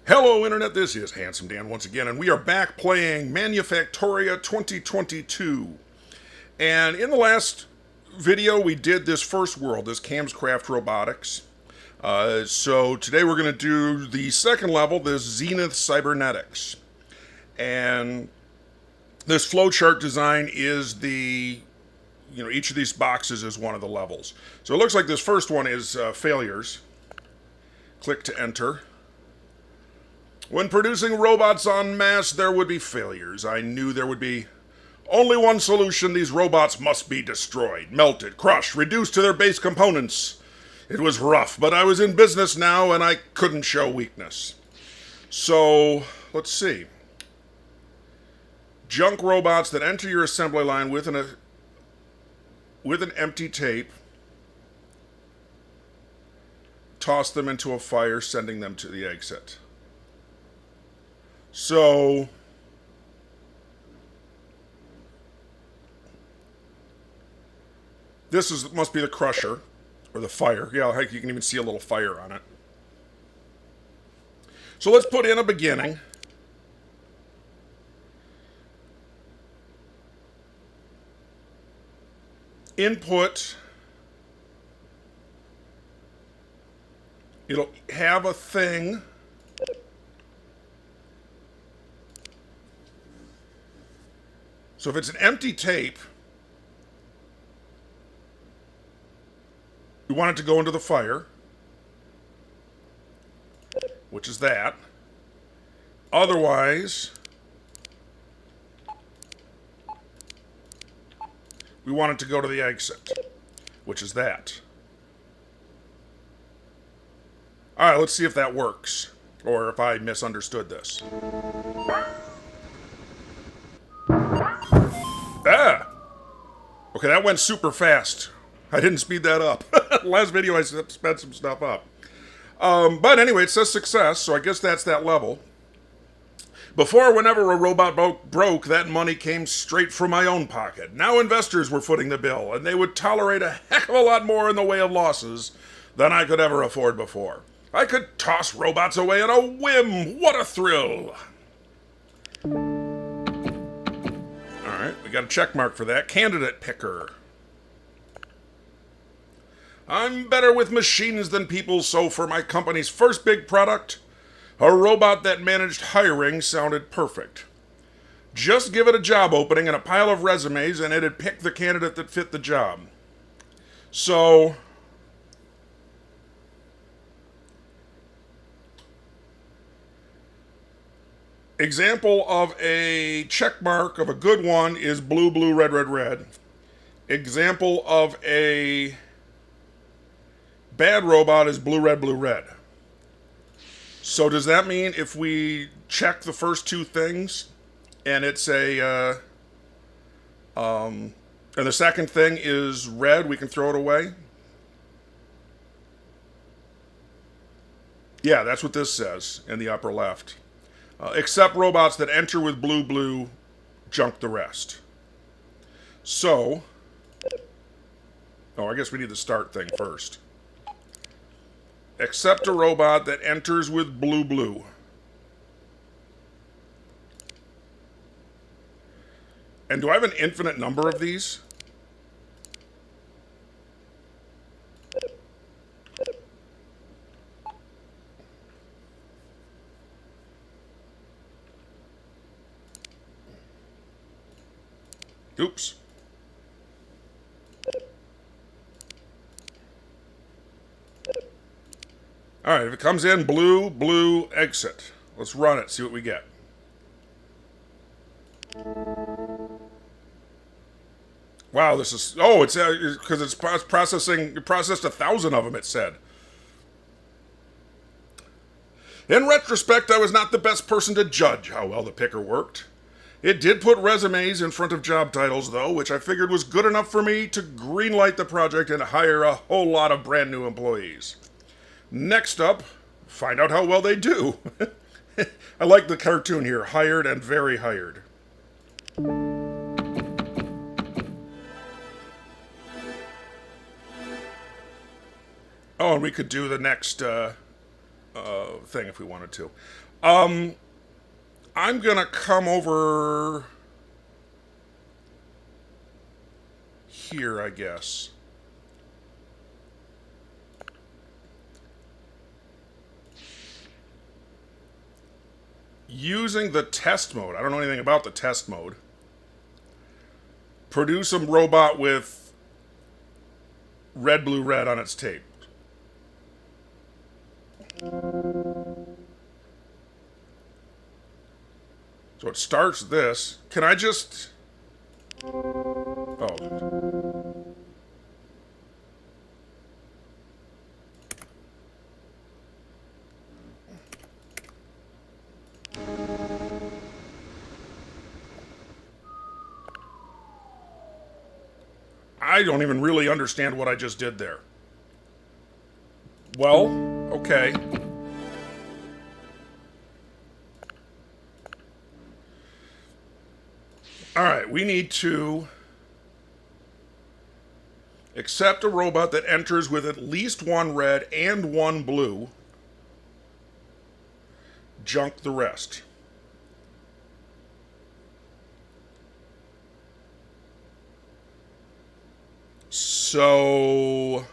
Hello Internet, this is Handsome Dan once again, and we are back playing Manufactoria 2022. And in the last video, we did this first world, this Camscraft Robotics. So today we're going to do the second level, this Zenith Cybernetics. And this flowchart design is each of these boxes is one of the levels. So it looks like this first one is failures. Click to enter. When producing robots en masse, there would be failures. I knew there would be only one solution. These robots must be destroyed, melted, crushed, reduced to their base components. It was rough, but I was in business now and I couldn't show weakness. So, let's see. Junk robots that enter your assembly line with an empty tape. Toss them into a fire, sending them to the exit. So, this must be the crusher, or the fire. Yeah, heck, you can even see a little fire on it. So let's put in a beginning. Input. It'll have a thing. So if it's an empty tape, we want it to go into the fire, which is that. Otherwise, we want it to go to the exit, which is that. All right, let's see if that works, or if I misunderstood this. Ah! Okay, that went super fast. I didn't speed that up. Last video I sped some stuff up. But anyway, it says success, so I guess that's that level. Before, whenever a robot broke, that money came straight from my own pocket. Now investors were footing the bill, and they would tolerate a heck of a lot more in the way of losses than I could ever afford before. I could toss robots away on a whim. What a thrill! Alright, we got a check mark for that. Candidate picker. I'm better with machines than people, so for my company's first big product, a robot that managed hiring sounded perfect. Just give it a job opening and a pile of resumes, and it'd pick the candidate that fit the job. So, example of a check mark of a good one is blue, blue, red, red, red. Example of a bad robot is blue, red, blue, red. So does that mean if we check the first two things and it's and the second thing is red, we can throw it away? Yeah, that's what this says in the upper left. Except robots that enter with blue, blue, junk the rest. So, I guess we need the start thing first. Except a robot that enters with blue, blue. And do I have an infinite number of these? Oops. All right, if it comes in blue, blue, exit. Let's run it, see what we get. Wow, this is... Oh, it's because it's processing... It processed 1,000 of them, it said. In retrospect, I was not the best person to judge how well the picker worked. It did put resumes in front of job titles, though, which I figured was good enough for me to greenlight the project and hire a whole lot of brand new employees. Next up, find out how well they do. I like the cartoon here, hired and very hired. Oh, and we could do the next thing if we wanted to. I'm going to come over here, I guess. Using the test mode. I don't know anything about the test mode. Produce a robot with red, blue, red on its tape. So it starts this. Can I just... Oh. I don't even really understand what I just did there. Well, okay. Alright, we need to accept a robot that enters with at least one red and one blue. Junk the rest. So...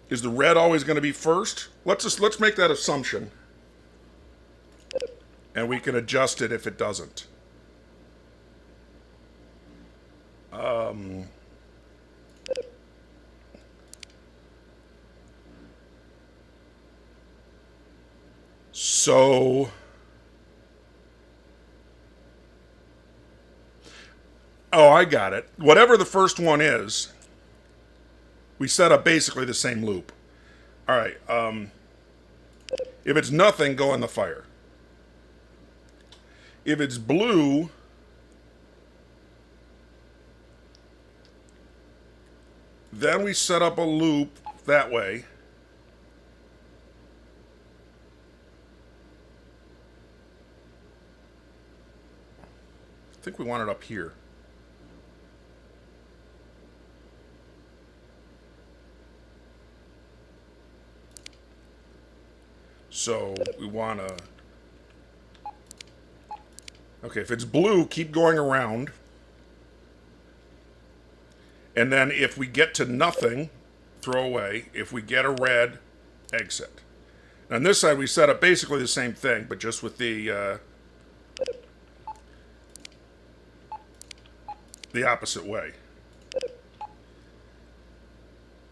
is the red always going to be first? Let's make that assumption. And we can adjust it if it doesn't. So... oh, I got it. Whatever the first one is, we set up basically the same loop. All right. If it's nothing, go in the fire. If it's blue, then we set up a loop that way. I think we want it up here. So we want to... okay, if it's blue, keep going around. And then if we get to nothing, throw away. If we get a red, exit. And on this side, we set up basically the same thing, but just with the opposite way.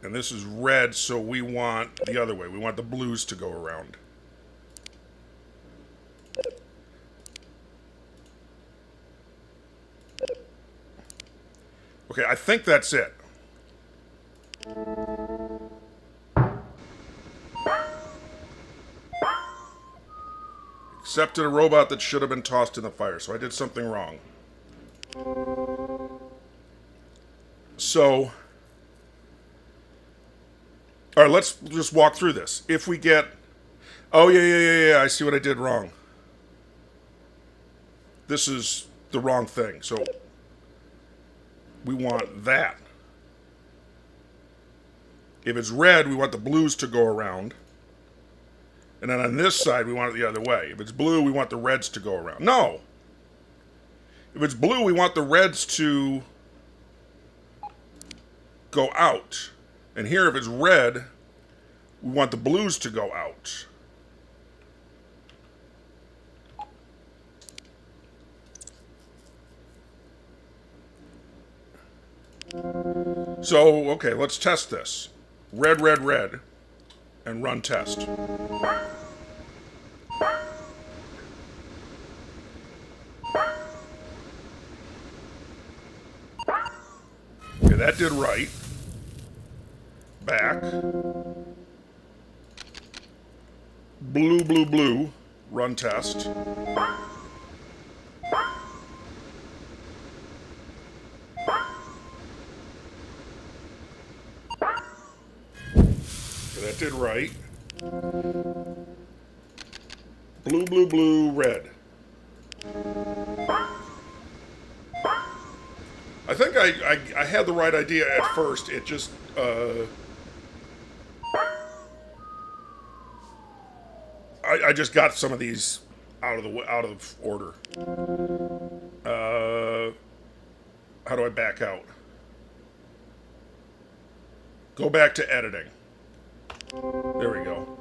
And this is red, so we want the other way. We want the blues to go around. Okay, I think that's it. Accepted a robot that should have been tossed in the fire, so I did something wrong. So... alright, let's just walk through this. If we get... oh, yeah, I see what I did wrong. This is the wrong thing, so... we want that. If it's red, we want the blues to go around. And then on this side, we want it the other way. If it's blue, we want the reds to go around. No! If it's blue, we want the reds to go out. And here, if it's red, we want the blues to go out. So, okay, let's test this. Red, red, red. And run test. Okay, that did right. Back. Blue, blue, blue. Run test. That did right. Blue, blue, blue, red. I think I had the right idea at first. It just, I just got some of these out of order. How do I back out? Go back to editing. There we go.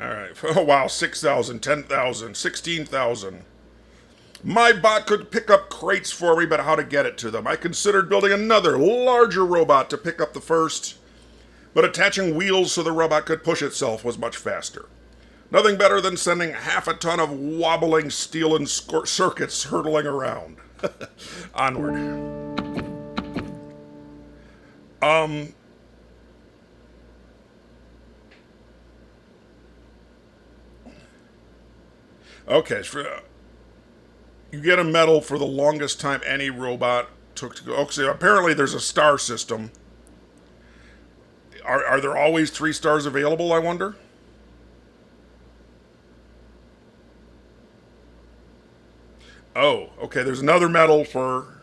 Alright. Oh, wow. 6,000, 10,000, 16,000. My bot could pick up crates for me, but how to get it to them? I considered building another, larger robot to pick up the first, but attaching wheels so the robot could push itself was much faster. Nothing better than sending half a ton of wobbling steel and circuits hurtling around. Onward. Okay, you get a medal for the longest time any robot took to go. Okay, so apparently there's a star system. Are there always 3 stars available, I wonder? Oh, okay, there's another medal for...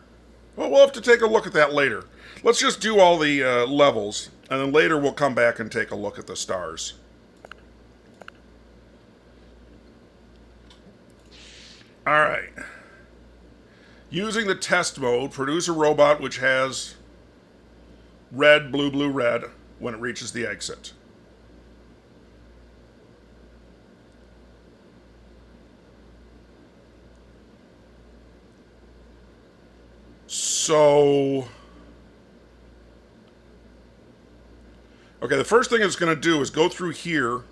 Well, we'll have to take a look at that later. Let's just do all the levels, and then later we'll come back and take a look at the stars. Alright. Using the test mode, produce a robot which has red, blue, blue, red when it reaches the exit. So... Okay, the first thing it's going to do is go through here.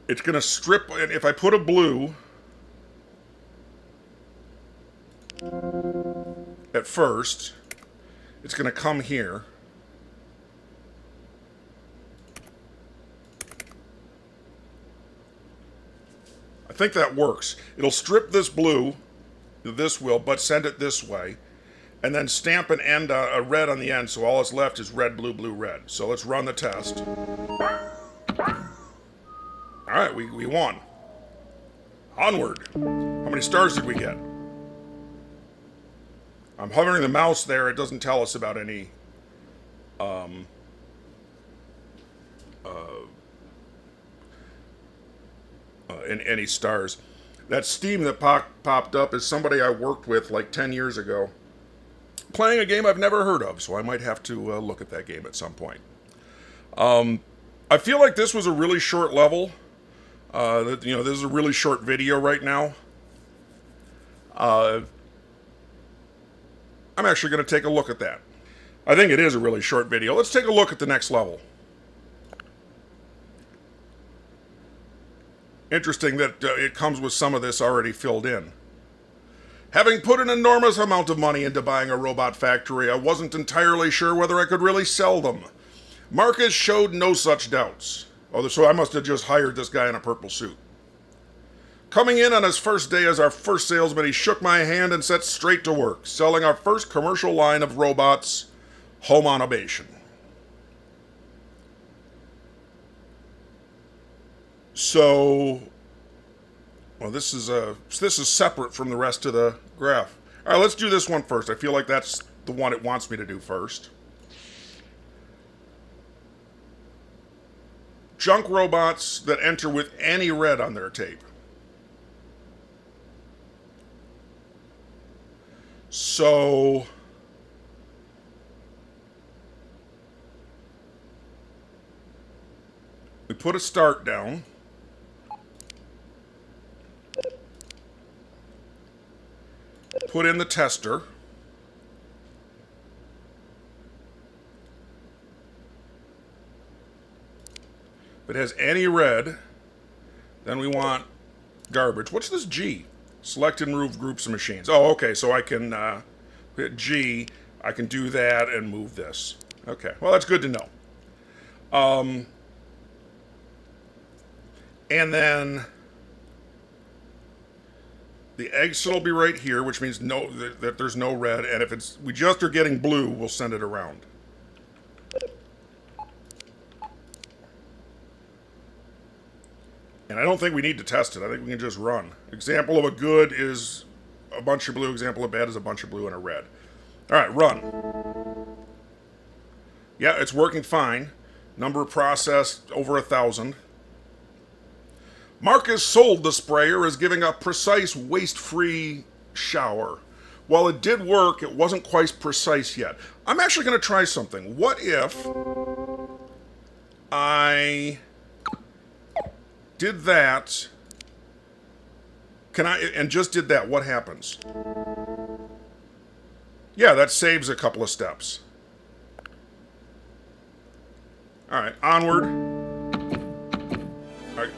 It's going to strip... And if I put a blue... at first, it's going to come here. I think that works. It'll strip this blue, this will, but send it this way, and then stamp an end, a red on the end, so all that's left is red, blue, blue, red. So let's run the test. Alright, we won. Onward. How many stars did we get? I'm hovering the mouse there. It doesn't tell us about any any stars. That Steam that popped up is somebody I worked with like 10 years ago, playing a game I've never heard of, so I might have to look at that game at some point. I feel like this was a really short level. This is a really short video right now. I'm actually going to take a look at that. I think it is a really short video. Let's take a look at the next level. Interesting that it comes with some of this already filled in. Having put an enormous amount of money into buying a robot factory, I wasn't entirely sure whether I could really sell them. Marcus showed no such doubts. Oh, so I must have just hired this guy in a purple suit. Coming in on his first day as our first salesman, he shook my hand and set straight to work, selling our first commercial line of robots, Home Automation. So, well, this is separate from the rest of the graph. All right, let's do this one first. I feel like that's the one it wants me to do first. Junk robots that enter with any red on their tape. So, we put a start down. Put in the tester. If it has any red, then we want garbage. What's this G? Select and move groups of machines. Oh, okay, so I can hit G. I can do that and move this. Okay, well, that's good to know. And then the exit will be right here, which means that there's no red. And if we just are getting blue, we'll send it around. And I don't think we need to test it. I think we can just run. Example of a good is a bunch of blue. Example of bad is a bunch of blue and a red. All right, run. Yeah, it's working fine. Number processed over 1,000. Marcus sold the sprayer as giving a precise, waste-free shower. While it did work, it wasn't quite precise yet. I'm actually going to try something. What if I did that? And just did that? What happens? Yeah, that saves a couple of steps. All right, onward. All right.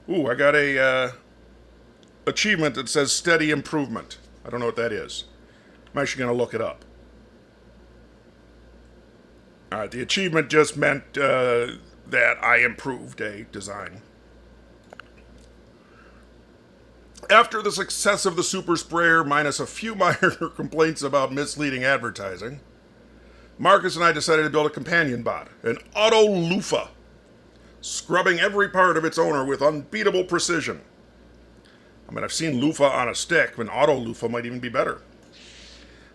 Ooh, I got a achievement that says steady improvement. I don't know what that is. I'm actually going to look it up. All right, the achievement just meant that I improved a design. After the success of the super sprayer, minus a few minor complaints about misleading advertising, Marcus and I decided to build a companion bot, an auto loofah, scrubbing every part of its owner with unbeatable precision. I mean, I've seen loofah on a stick, but an auto loofah might even be better.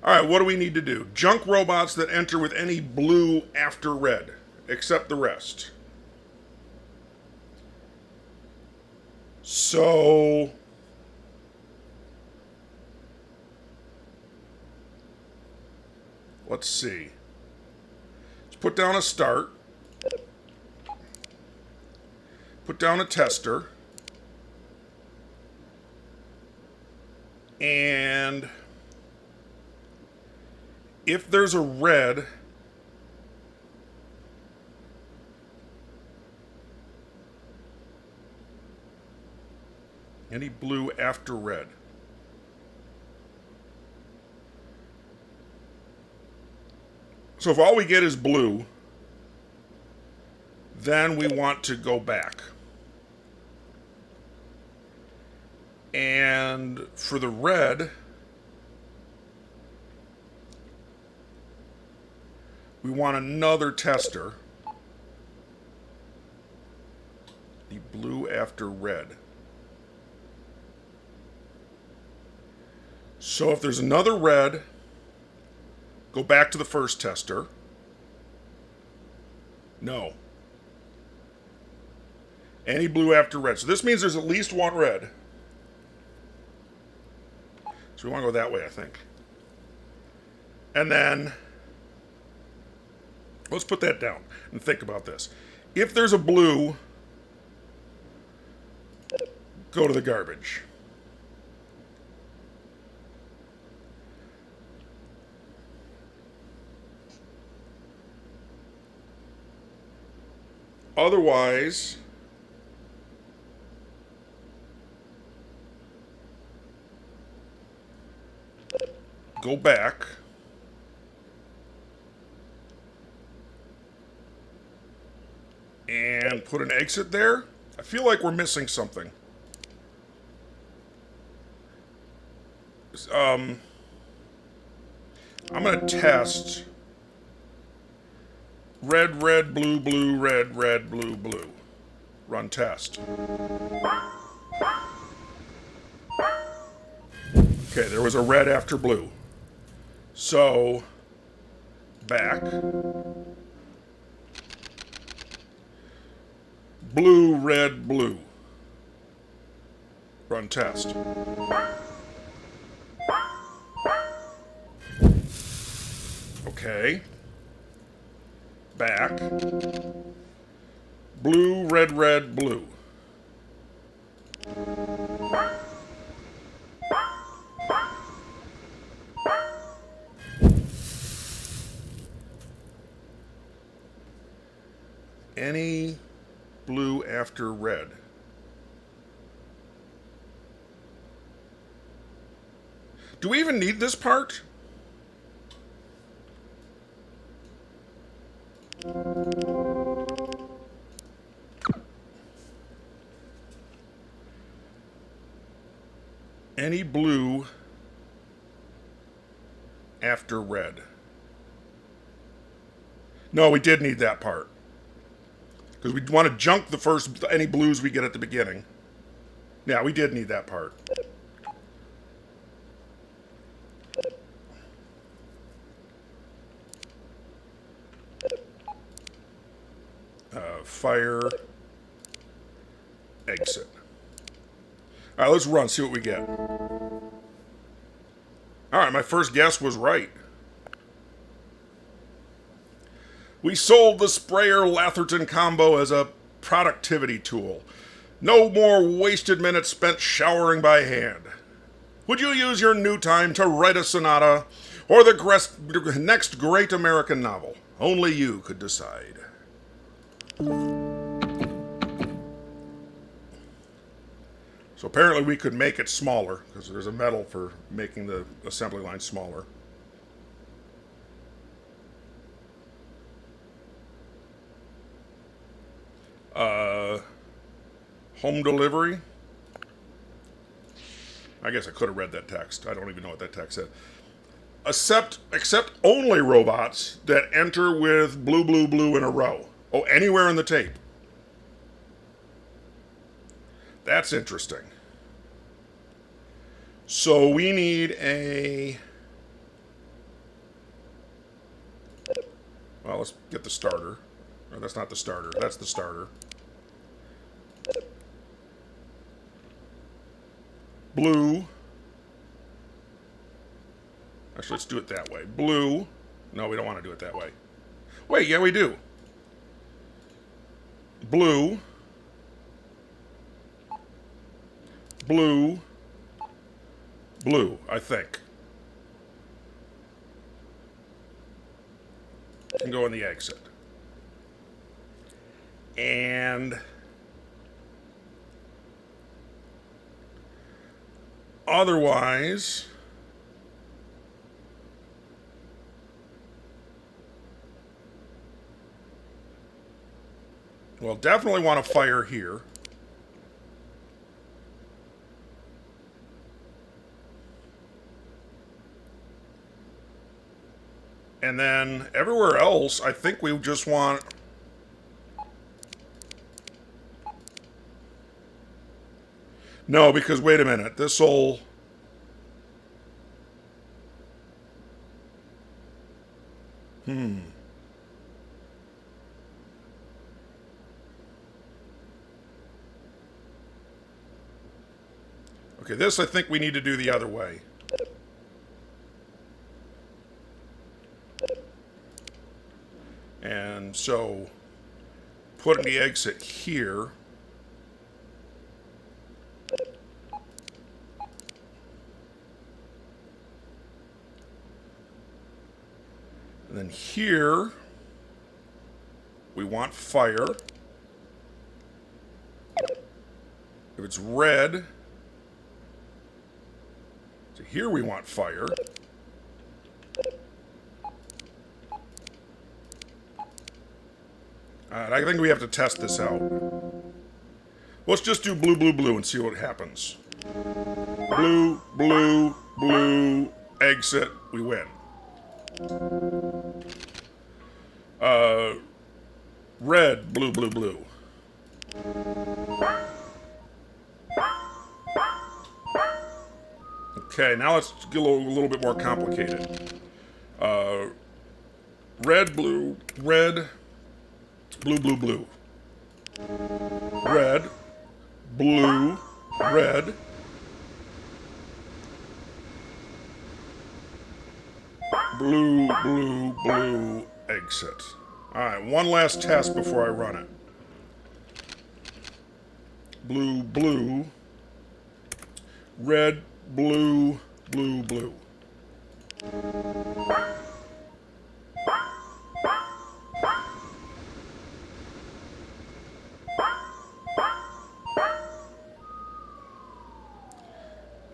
All right, what do we need to do? Junk robots that enter with any blue after red, except the rest. So let's see. Let's put down a start. Put down a tester. And if there's a red, any blue after red. So if all we get is blue, then we want to go back. And for the red, we want another tester. The blue after red. So if there's another red, go back to the first tester. No. Any blue after red. So this means there's at least one red. So we want to go that way, I think. And then, let's put that down and think about this. If there's a blue, go to the garbage. Otherwise, go back. And put an exit there. I feel like we're missing something. I'm going to test red, red, blue, blue, red, red, blue, blue. Run test. Okay, there was a red after blue. So, back. Blue, red, blue. Run test. Okay. Back. Blue, red, red, blue. Any blue after red. Do we even need this part? Any blue after red. No, we did need that part. Because we want to junk the first, any blues we get at the beginning. Yeah, we did need that part. Fire. Exit. All right, let's run, see what we get. All right, my first guess was right. We sold the Sprayer-Latherton combo as a productivity tool. No more wasted minutes spent showering by hand. Would you use your new time to write a sonata or the next great American novel? Only you could decide. So apparently we could make it smaller, because there's a metal for making the assembly line smaller. Home delivery. I guess I could have read that text. I don't even know what that text said. Accept only robots that enter with blue, blue, blue in a row. Oh, anywhere in the tape. That's interesting. So we need a... Well, let's get the starter. No, that's not the starter. That's the starter. Blue. Actually, let's do it that way. Blue. No, we don't want to do it that way. Wait, yeah, we do. Blue. Blue. Blue, I think. Can go in the exit. And otherwise, well, definitely want to fire here. And then everywhere else, I think we just want... No, because wait a minute. This'll... Okay, this I think we need to do the other way. And so, putting the exit here. And then here, we want fire. If it's red, so here we want fire. Alright, I think we have to test this out. Let's just do blue, blue, blue and see what happens. Blue, blue, blue, exit, we win. Red, blue, blue, blue. Okay, now let's get a little bit more complicated. Red, blue, red, blue, blue, blue. Red, blue, red. Blue, blue, blue, exit. Alright, one last test before I run it. Blue, blue. Red, blue, blue, blue.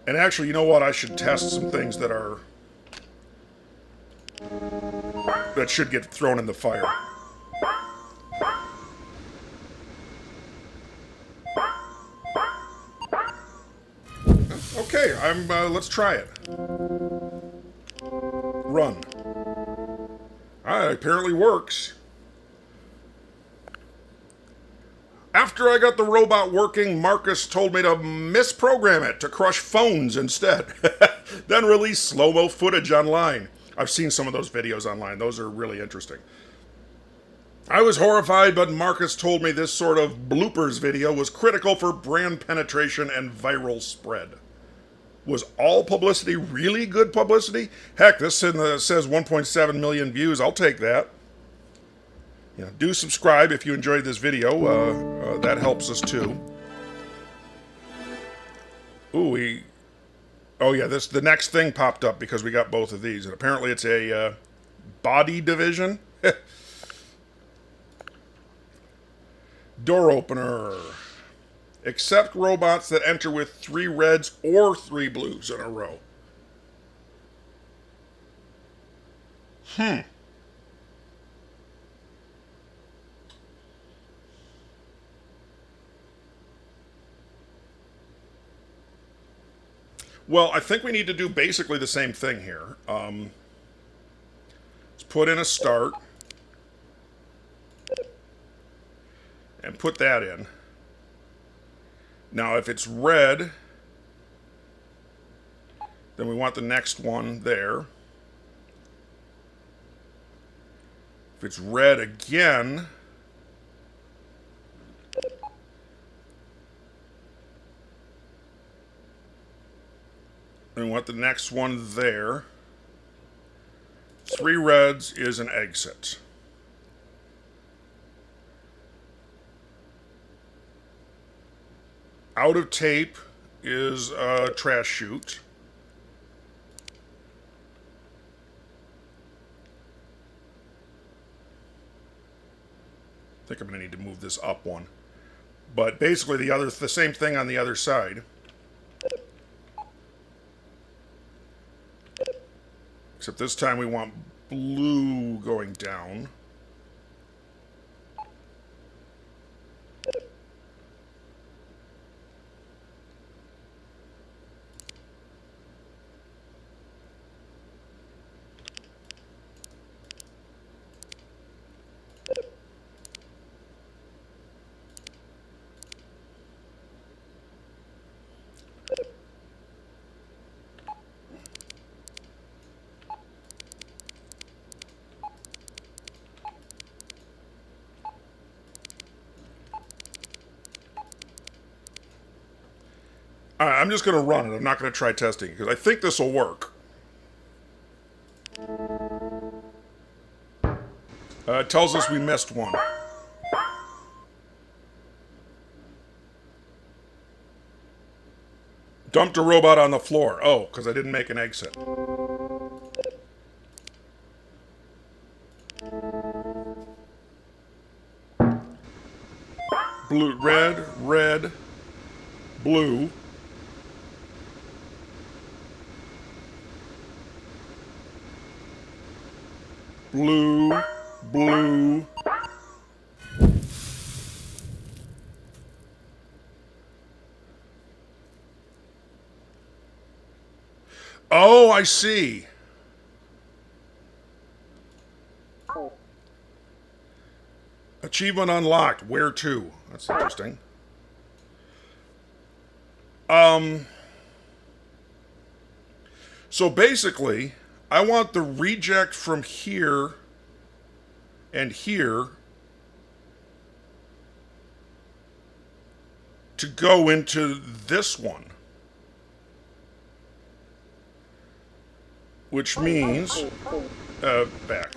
And actually, you know what? I should test some things that are... that should get thrown in the fire. Okay, let's try it. Run. Alright, apparently works. After I got the robot working, Marcus told me to misprogram it to crush phones instead. Then release slow-mo footage online. I've seen some of those videos online. Those are really interesting. I was horrified, but Marcus told me this sort of bloopers video was critical for brand penetration and viral spread. Was all publicity really good publicity? Heck, this says 1.7 million views. I'll take that. Do subscribe if you enjoyed this video. That helps us too. Ooh, oh yeah, the next thing popped up because we got both of these, and apparently it's a body division. Door opener. Accept robots that enter with 3 reds or 3 blues in a row. Well, I think we need to do basically the same thing here. Let's put in a start. And put that in. Now, if it's red, then we want the next one there. If it's red again, then we want the next one there. 3 reds is an exit. Out of tape is a trash chute. I think I'm going to need to move this up one. But basically the same thing on the other side. Except this time we want blue going down. I'm just going to run it. I'm not going to try testing because I think this will work. It tells us we missed one. Dumped a robot on the floor. Oh, because I didn't make an exit. Blue, red, red, blue. Blue, blue. Oh, I see. Achievement unlocked. Where to? That's interesting. So basically, I want the reject from here and here to go into this one. Which means, back.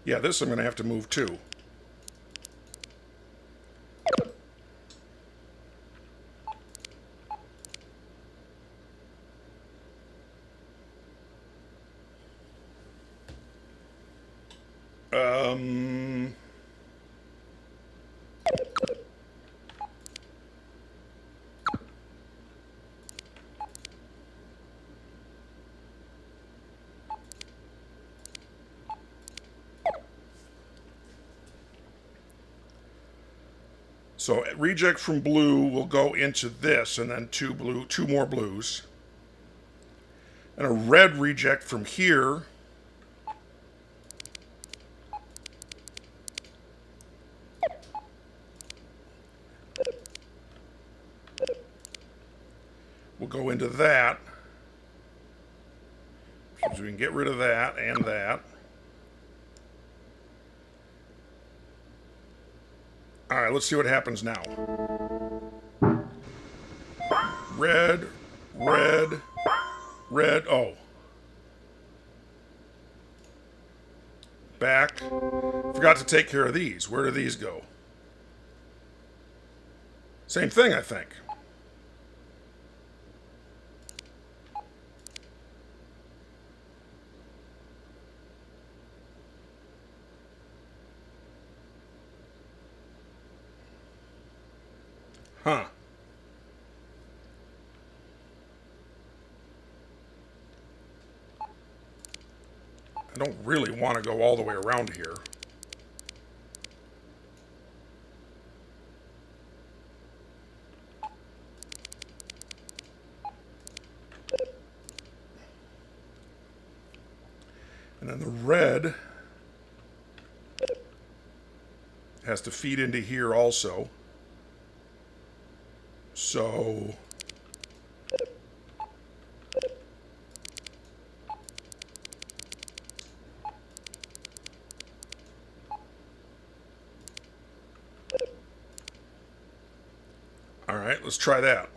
Yeah, this I'm going to have to move too. So reject from blue will go into this, and then two more blues. And a red reject from here will go into that. So we can get rid of that and that. All right, let's see what happens now. Red, red, red. Oh. Back. Forgot to take care of these. Where do these go? Same thing, I think. Huh. I don't really want to go all the way around here. And then the red has to feed into here also. So all right, let's try that.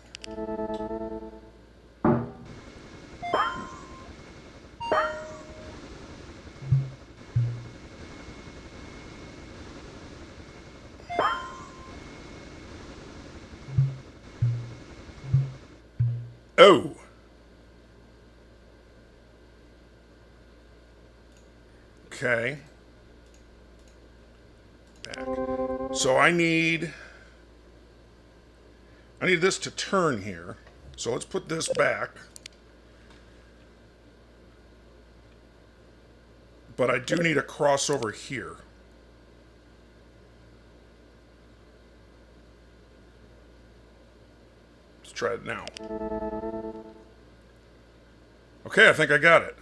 Oh. Okay. Back. So I need this to turn here. So let's put this back. But I do need a crossover here. Let's try it now. Okay, I think I got it.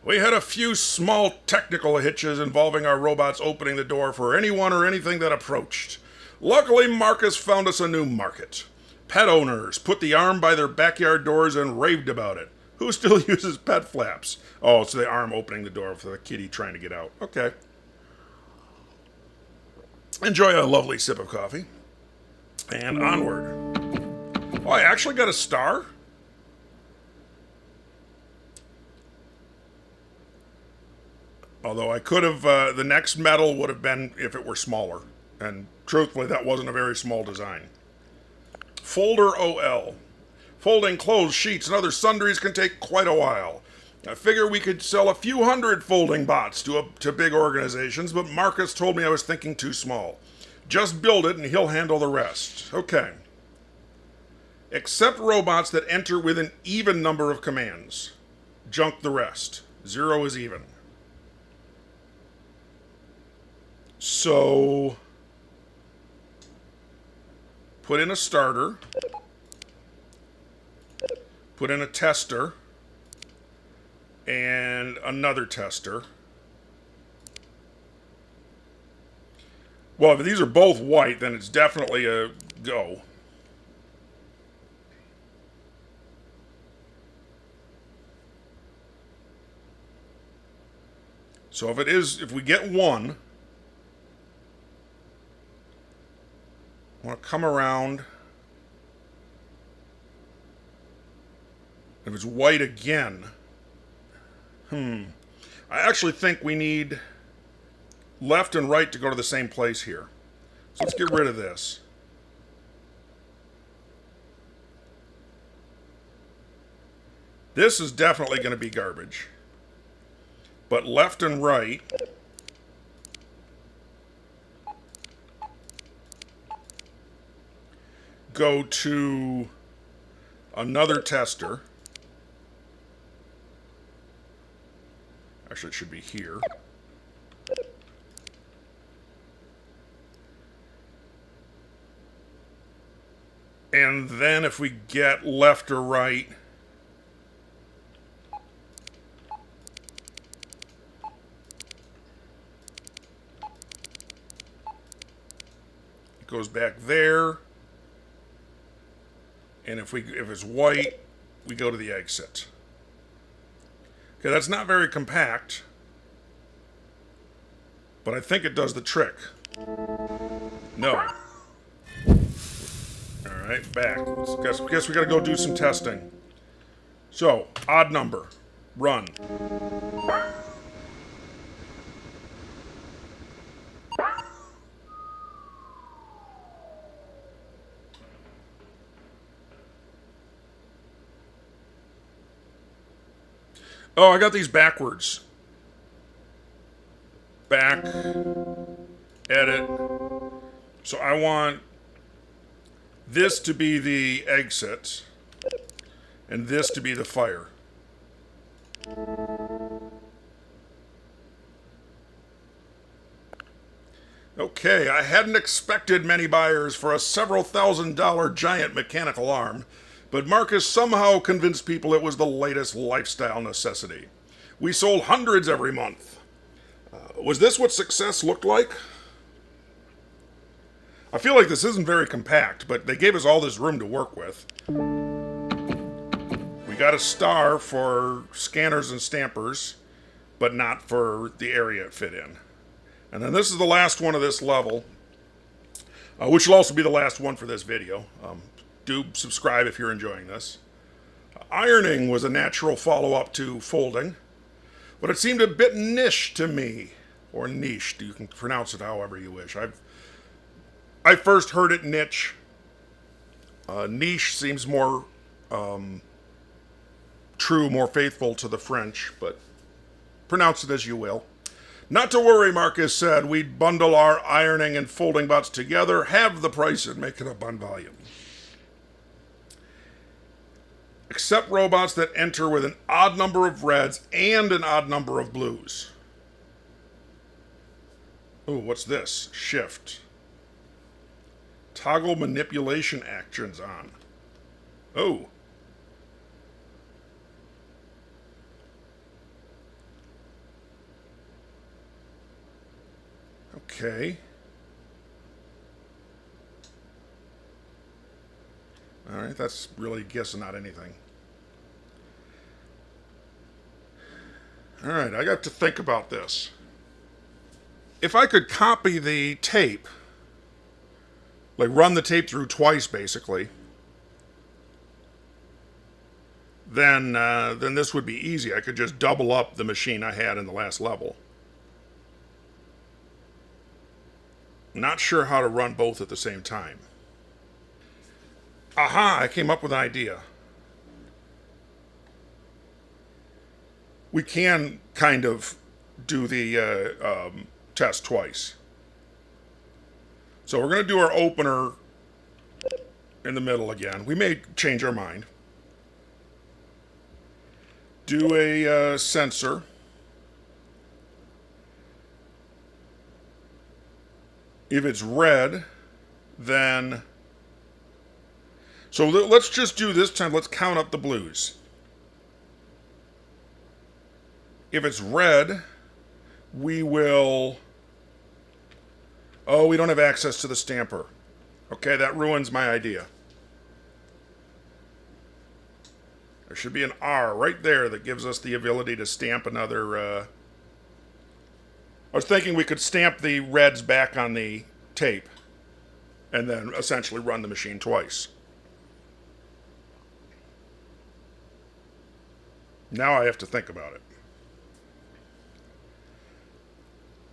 We had a few small technical hitches involving our robots opening the door for anyone or anything that approached. Luckily, Marcus found us a new market. Pet owners put the arm by their backyard doors and raved about it. Who still uses pet flaps? Oh, it's the arm opening the door for the kitty trying to get out. Okay. Enjoy a lovely sip of coffee. And onward. Oh, I actually got a star? Although I could have, the next medal would have been if it were smaller. And truthfully, that wasn't a very small design. Folder OL. Folding clothes, sheets, and other sundries can take quite a while. I figure we could sell a few hundred folding bots to big organizations, but Marcus told me I was thinking too small. Just build it and he'll handle the rest. Okay. Accept robots that enter with an even number of commands. Junk the rest. 0 is even. So, put in a starter, put in a tester, and another tester. Well, if these are both white, then it's definitely a go. So if we get one, I want to come around. If it's white again, I actually think we need left and right to go to the same place here. So let's get rid of this. This is definitely going to be garbage. But left and right, go to another tester. Actually, it should be here. And then if we get left or right, it goes back there. And if it's white, we go to the exit. Okay, that's not very compact, but I think it does the trick. No. Alright, back. Guess we gotta go do some testing. So, odd number. Run. Oh, I got these backwards. Back. Edit. So I want this to be the exit, and this to be the fire. Okay, I hadn't expected many buyers for a several $1,000 giant mechanical arm, but Marcus somehow convinced people it was the latest lifestyle necessity. We sold hundreds every month. Was this what success looked like? I feel like this isn't very compact, but they gave us all this room to work with. We got a star for scanners and stampers, but not for the area it fit in. And then this is the last one of this level, which will also be the last one for this video. Do subscribe if you're enjoying this. Ironing was a natural follow-up to folding, but it seemed a bit niche to me, or niche. You can pronounce it however you wish. I first heard it niche. Niche seems more true, more faithful to the French, but pronounce it as you will. Not to worry, Marcus said. We'd bundle our ironing and folding bots together, halve the price, and make it up on volume. Accept robots that enter with an odd number of reds and an odd number of blues. Oh, what's this? Shift. Toggle manipulation actions on. Oh. Okay. All right, that's really guessing not anything. All right, I got to think about this. If I could copy the tape, like run the tape through twice, basically, then this would be easy. I could just double up the machine I had in the last level. Not sure how to run both at the same time. Aha, I came up with an idea. We can kind of do the test twice. So we're going to do our opener in the middle again. We may change our mind. Do a sensor. If it's red, then... So let's just do this time. Let's count up the blues. If it's red, we will... Oh, we don't have access to the stamper. Okay, that ruins my idea. There should be an R right there that gives us the ability to stamp another... I was thinking we could stamp the reds back on the tape and then essentially run the machine twice. Now I have to think about it.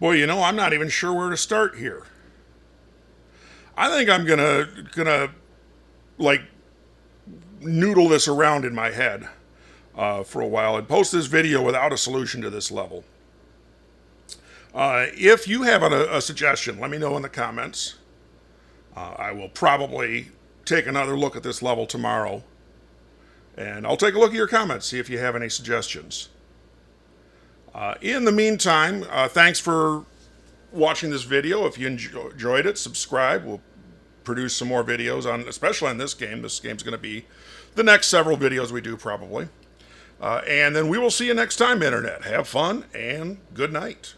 Boy, you know, I'm not even sure where to start here. I think I'm gonna like noodle this around in my head for a while and post this video without a solution to this level. If you have a suggestion, let me know in the comments. I will probably take another look at this level tomorrow. And I'll take a look at your comments, see if you have any suggestions. In the meantime, thanks for watching this video. If you enjoyed it, subscribe. We'll produce some more videos, especially on this game. This game's going to be the next several videos we do, probably. And then we will see you next time, Internet. Have fun, and good night.